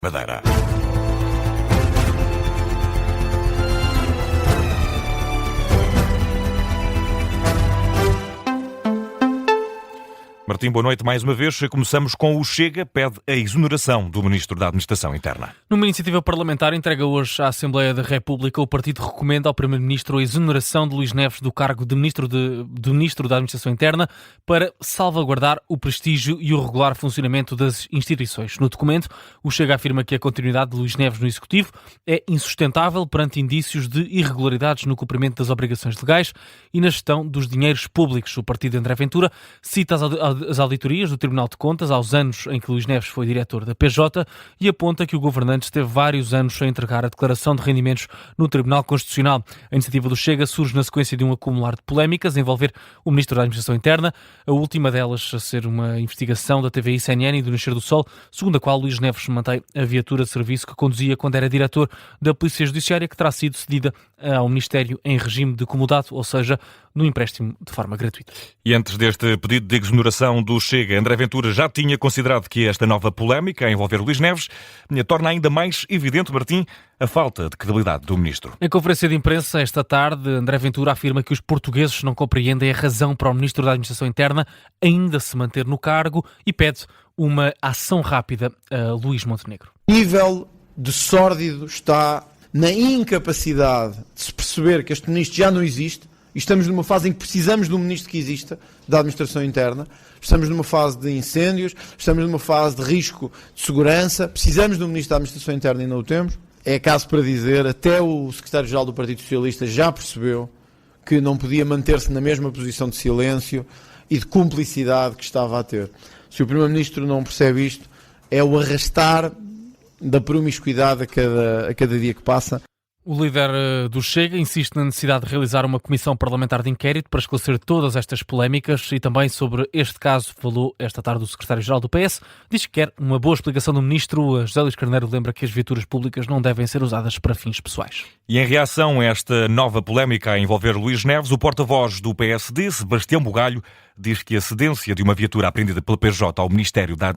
Madeira. Martim, boa noite mais uma vez. Começamos com o Chega, pede a exoneração do Ministro da Administração Interna. Numa iniciativa parlamentar entregue hoje à Assembleia da República, o partido recomenda ao Primeiro-Ministro a exoneração de Luís Neves do cargo de Ministro da Administração Interna para salvaguardar o prestígio e o regular funcionamento das instituições. No documento, o Chega afirma que a continuidade de Luís Neves no Executivo é insustentável perante indícios de irregularidades no cumprimento das obrigações legais e na gestão dos dinheiros públicos. O partido de André Ventura cita as auditorias do Tribunal de Contas aos anos em que Luís Neves foi diretor da PJ e aponta que o governante esteve vários anos a entregar a declaração de rendimentos no Tribunal Constitucional. A iniciativa do Chega surge na sequência de um acumular de polémicas a envolver o Ministro da Administração Interna, a última delas a ser uma investigação da TVI CNN e do Nascer do Sol, segundo a qual Luís Neves mantém a viatura de serviço que conduzia quando era diretor da Polícia Judiciária, que terá sido cedida ao Ministério em regime de comodato, ou seja, no empréstimo de forma gratuita. E antes deste pedido de exoneração do Chega, André Ventura já tinha considerado que esta nova polémica a envolver Luís Neves torna ainda mais evidente, Martim, a falta de credibilidade do Ministro. Em conferência de imprensa esta tarde, André Ventura afirma que os portugueses não compreendem a razão para o Ministro da Administração Interna ainda se manter no cargo e pede uma ação rápida a Luís Montenegro. O nível de sórdido está na incapacidade de se perceber que este Ministro já não existe. E estamos numa fase em que precisamos de um Ministro que exista, da Administração Interna. Estamos numa fase de incêndios, estamos numa fase de risco de segurança. Precisamos de um Ministro da Administração Interna e não o temos. É caso para dizer, até o Secretário-Geral do Partido Socialista já percebeu que não podia manter-se na mesma posição de silêncio e de cumplicidade que estava a ter. Se o Primeiro-Ministro não percebe isto, é o arrastar da promiscuidade a cada dia que passa. O líder do Chega insiste na necessidade de realizar uma comissão parlamentar de inquérito para esclarecer todas estas polémicas e também sobre este caso falou esta tarde o secretário-geral do PS. Diz que quer uma boa explicação do ministro. José Luís Carneiro lembra que as viaturas públicas não devem ser usadas para fins pessoais. E em reação a esta nova polémica a envolver Luís Neves, o porta-voz do PSD, Sebastião Bugalho, diz que a cedência de uma viatura apreendida pela PJ ao Ministério da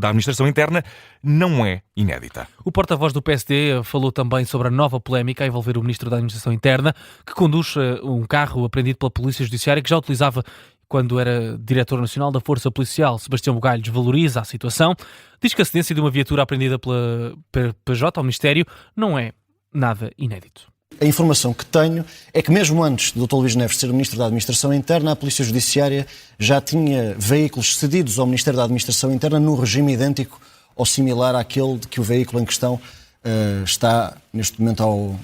Administração Interna não é inédita. O porta-voz do PSD falou também sobre a nova polémica a envolver o Ministro da Administração Interna, que conduz um carro apreendido pela Polícia Judiciária que já utilizava quando era Diretor Nacional da Força Policial. Sebastião Bugalho desvaloriza a situação, diz que a cedência de uma viatura apreendida pela PJ ao Ministério não é nada inédito. A informação que tenho é que mesmo antes do Dr. Luís Neves ser Ministro da Administração Interna, a Polícia Judiciária já tinha veículos cedidos ao Ministério da Administração Interna num regime idêntico ou similar àquele de que o veículo em questão está neste momento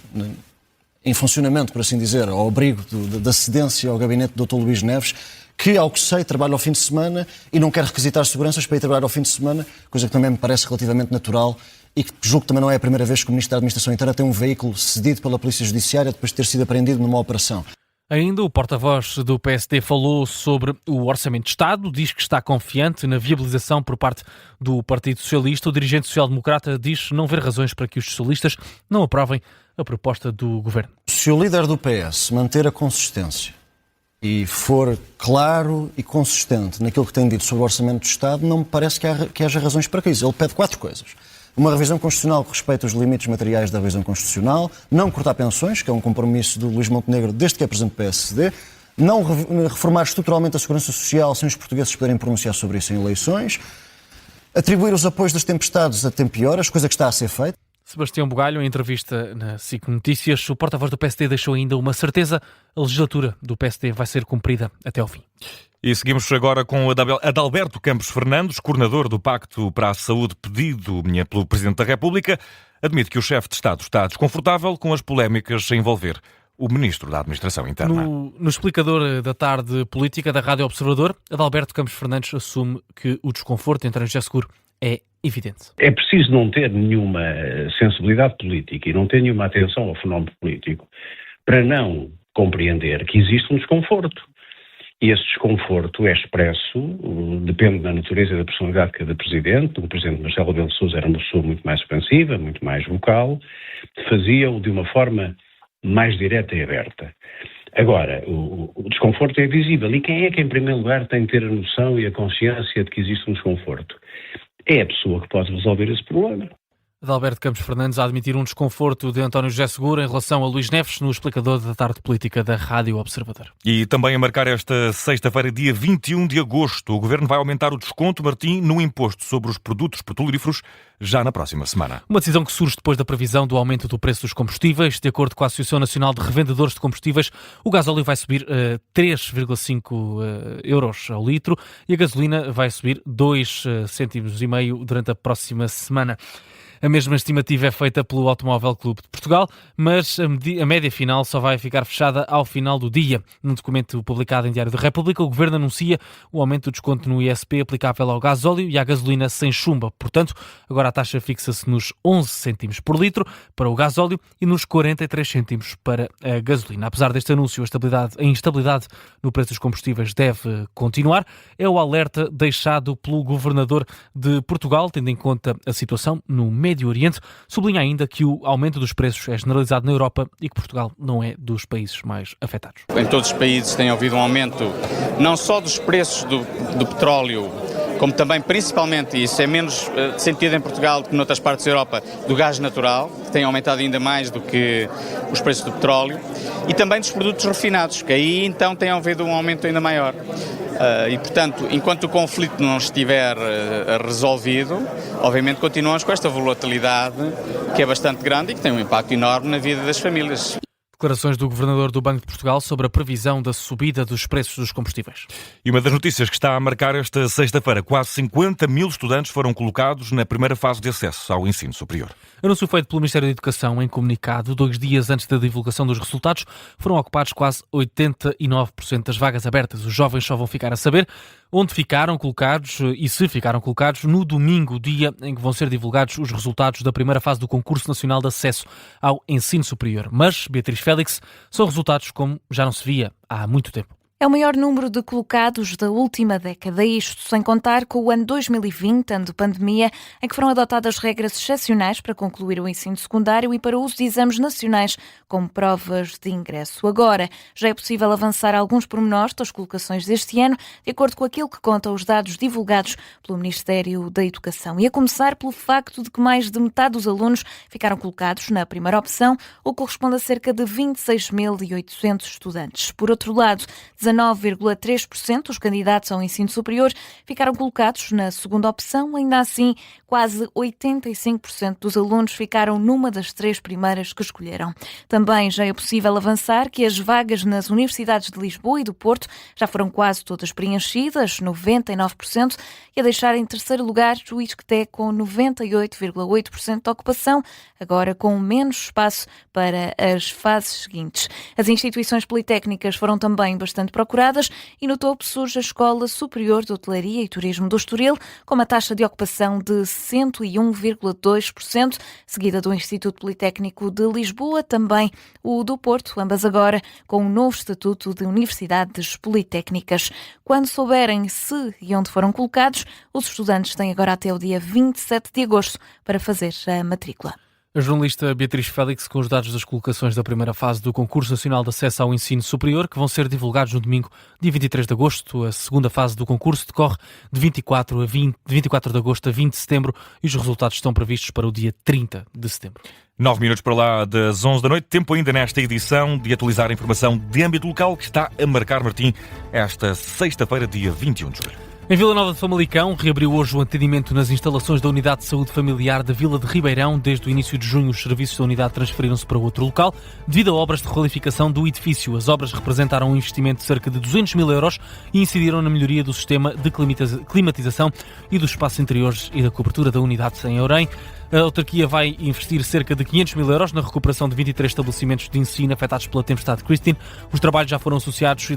em funcionamento, por assim dizer, ao abrigo da cedência ao gabinete do Dr. Luís Neves, que, ao que sei, trabalha ao fim de semana e não quer requisitar seguranças para ir trabalhar ao fim de semana, coisa que também me parece relativamente natural e que julgo que também não é a primeira vez que o Ministro da Administração Interna tem um veículo cedido pela Polícia Judiciária depois de ter sido apreendido numa operação. Ainda o porta-voz do PSD falou sobre o Orçamento de Estado, diz que está confiante na viabilização por parte do Partido Socialista. O dirigente social-democrata diz não ver razões para que os socialistas não aprovem a proposta do Governo. Se o líder do PS manter a consistência e for claro e consistente naquilo que tem dito sobre o Orçamento do Estado, não me parece que haja razões para isso. Ele pede 4 coisas. Uma revisão constitucional que respeita os limites materiais da revisão constitucional, não cortar pensões, que é um compromisso do Luís Montenegro desde que é presidente do PSD, não reformar estruturalmente a segurança social sem os portugueses poderem pronunciar sobre isso em eleições, atribuir os apoios das tempestades a tempo e horas, coisa que está a ser feita. Sebastião Bugalho, em entrevista na SIC Notícias, o porta-voz do PSD deixou ainda uma certeza: a legislatura do PSD vai ser cumprida até ao fim. E seguimos agora com Adalberto Campos Fernandes, coordenador do Pacto para a Saúde pedido pelo Presidente da República, admite que o chefe de Estado está desconfortável com as polémicas a envolver o Ministro da Administração Interna. No explicador da tarde política da Rádio Observador, Adalberto Campos Fernandes assume que o desconforto entre José Seguro é evidente. É preciso não ter nenhuma sensibilidade política e não ter nenhuma atenção ao fenómeno político para não compreender que existe um desconforto. E esse desconforto é expresso, depende da natureza e da personalidade de cada presidente. O presidente Marcelo Rebelo de Sousa era uma pessoa muito mais expansiva, muito mais vocal, fazia-o de uma forma mais direta e aberta. Agora, o desconforto é visível. E quem é que, em primeiro lugar, tem que ter a noção e a consciência de que existe um desconforto? é a pessoa que pode resolver esse problema. Adalberto Campos Fernandes a admitir um desconforto de António José Seguro em relação a Luís Neves no explicador da tarde política da Rádio Observador. E também a marcar esta sexta-feira, dia 21 de agosto, o Governo vai aumentar o desconto, Martim, no imposto sobre os produtos petrolíferos já na próxima semana. Uma decisão que surge depois da previsão do aumento do preço dos combustíveis. De acordo com a Associação Nacional de Revendedores de Combustíveis, o gasóleo vai subir 3,5 euros ao litro e a gasolina vai subir 2,5 cêntimos durante a próxima semana. A mesma estimativa é feita pelo Automóvel Clube de Portugal, mas a média final só vai ficar fechada ao final do dia. Num documento publicado em Diário da República, o Governo anuncia o aumento do desconto no ISP aplicável ao gasóleo e à gasolina sem chumbo. Portanto, agora a taxa fixa-se nos 11 cêntimos por litro para o gasóleo e nos 43 cêntimos para a gasolina. Apesar deste anúncio, a instabilidade no preço dos combustíveis deve continuar. É o alerta deixado pelo Governador de Portugal, tendo em conta a situação no Médio Oriente. Sublinha ainda que o aumento dos preços é generalizado na Europa e que Portugal não é dos países mais afetados. Em todos os países tem havido um aumento não só dos preços do petróleo, como também, principalmente, e isso é menos sentido em Portugal do que noutras partes da Europa, do gás natural, que tem aumentado ainda mais do que os preços do petróleo, e também dos produtos refinados, que aí então tem havido um aumento ainda maior. E, portanto, enquanto o conflito não estiver resolvido, obviamente continuamos com esta volatilidade que é bastante grande e que tem um impacto enorme na vida das famílias. Declarações do Governador do Banco de Portugal sobre a previsão da subida dos preços dos combustíveis. E uma das notícias que está a marcar esta sexta-feira, quase 50 mil estudantes foram colocados na primeira fase de acesso ao ensino superior. Anúncio feito pelo Ministério da Educação em comunicado. 2 dias antes da divulgação dos resultados, foram ocupados quase 89% das vagas abertas. Os jovens só vão ficar a saber onde ficaram colocados e se ficaram colocados no domingo, dia em que vão ser divulgados os resultados da primeira fase do Concurso Nacional de Acesso ao Ensino Superior. Mas, Beatriz Félix, são resultados como já não se via há muito tempo. É o maior número de colocados da última década, isto sem contar com o ano 2020, ano de pandemia, em que foram adotadas regras excepcionais para concluir o ensino secundário e para o uso de exames nacionais como provas de ingresso. Agora, já é possível avançar alguns pormenores das colocações deste ano, de acordo com aquilo que contam os dados divulgados pelo Ministério da Educação. E a começar pelo facto de que mais de metade dos alunos ficaram colocados na primeira opção, o que corresponde a cerca de 26.800 estudantes. Por outro lado, 19,3% dos candidatos ao ensino superior ficaram colocados na segunda opção. Ainda assim, quase 85% dos alunos ficaram numa das 3 primeiras que escolheram. Também já é possível avançar que as vagas nas universidades de Lisboa e do Porto já foram quase todas preenchidas, 99%, e a deixar em terceiro lugar o ISCTE com 98,8% de ocupação, agora com menos espaço para as fases seguintes. As instituições politécnicas foram também bastante procuradas e no topo surge a Escola Superior de Hotelaria e Turismo do Estoril, com uma taxa de ocupação de 101,2%, seguida do Instituto Politécnico de Lisboa, também o do Porto, ambas agora com um novo estatuto de universidades politécnicas. Quando souberem se e onde foram colocados, os estudantes têm agora até o dia 27 de agosto para fazer a matrícula. A jornalista Beatriz Félix com os dados das colocações da primeira fase do Concurso Nacional de Acesso ao Ensino Superior, que vão ser divulgados no domingo, dia 23 de agosto. A segunda fase do concurso decorre de 24 de agosto a 20 de setembro e os resultados estão previstos para o dia 30 de setembro. 9 minutos para lá das 11 da noite. Tempo ainda nesta edição de atualizar a informação de âmbito local que está a marcar, Martim, esta sexta-feira, dia 21 de julho. Em Vila Nova de Famalicão, reabriu hoje o atendimento nas instalações da Unidade de Saúde Familiar da Vila de Ribeirão. Desde o início de junho, os serviços da unidade transferiram-se para outro local devido a obras de requalificação do edifício. As obras representaram um investimento de cerca de 200 mil euros e incidiram na melhoria do sistema de climatização e dos espaços interiores e da cobertura da unidade em Orem. A autarquia vai investir cerca de 500 mil euros na recuperação de 23 estabelecimentos de ensino afetados pela tempestade Christine. Os trabalhos já foram assinados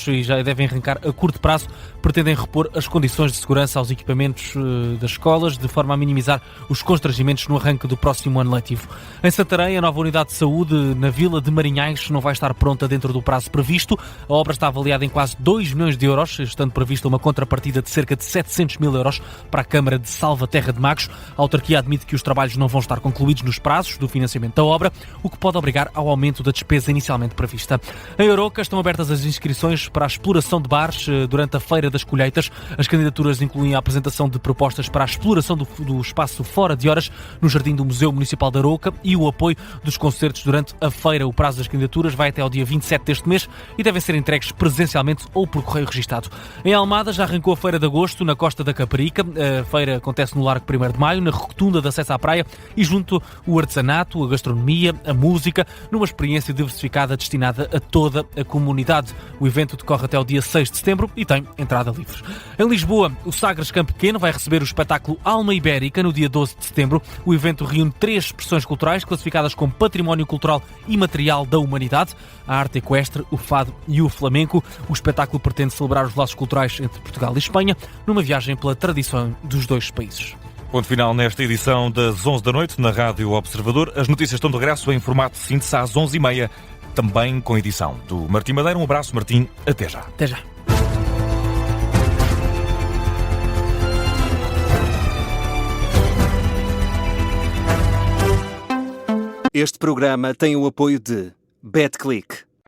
e já devem arrancar a curto prazo. Pretendem repor as condições de segurança aos equipamentos das escolas, de forma a minimizar os constrangimentos no arranque do próximo ano letivo. Em Santarém, a nova unidade de saúde na Vila de Marinhais não vai estar pronta dentro do prazo previsto. A obra está avaliada em quase 2 milhões de euros, estando prevista uma contrapartida de cerca de 700 mil euros para a Câmara de Salvaterra de Magos. A autarquia admite que os trabalhos não vão estar concluídos nos prazos do financiamento da obra, o que pode obrigar ao aumento da despesa inicialmente prevista. Em Aroca estão abertas as inscrições para a exploração de bares durante a Feira das Colheitas. As candidaturas incluem a apresentação de propostas para a exploração do espaço fora de horas no jardim do Museu Municipal de Aroca e o apoio dos concertos durante a feira. O prazo das candidaturas vai até ao dia 27 deste mês e devem ser entregues presencialmente ou por correio registado. Em Almada já arrancou a Feira de Agosto na Costa da Caparica. A feira acontece no Largo 1º de Maio, na rotunda de acesso à praia, e junto o artesanato, a gastronomia, a música, numa experiência diversificada destinada a toda a comunidade. O evento decorre até ao dia 6 de setembro e tem entrada livre. Em Lisboa, o Sagres Campo Pequeno vai receber o espetáculo Alma Ibérica no dia 12 de setembro. O evento reúne 3 expressões culturais classificadas como Património Cultural e Material da Humanidade: a arte equestre, o fado e o flamenco. O espetáculo pretende celebrar os laços culturais entre Portugal e Espanha numa viagem pela tradição dos dois países. Ponto final nesta edição das 11 da noite na Rádio Observador. As notícias estão de regresso em formato de síntese às 11h30, também com edição do Martim Madeira. Um abraço, Martim. Até já. Até já. Este programa tem o apoio de BetClick.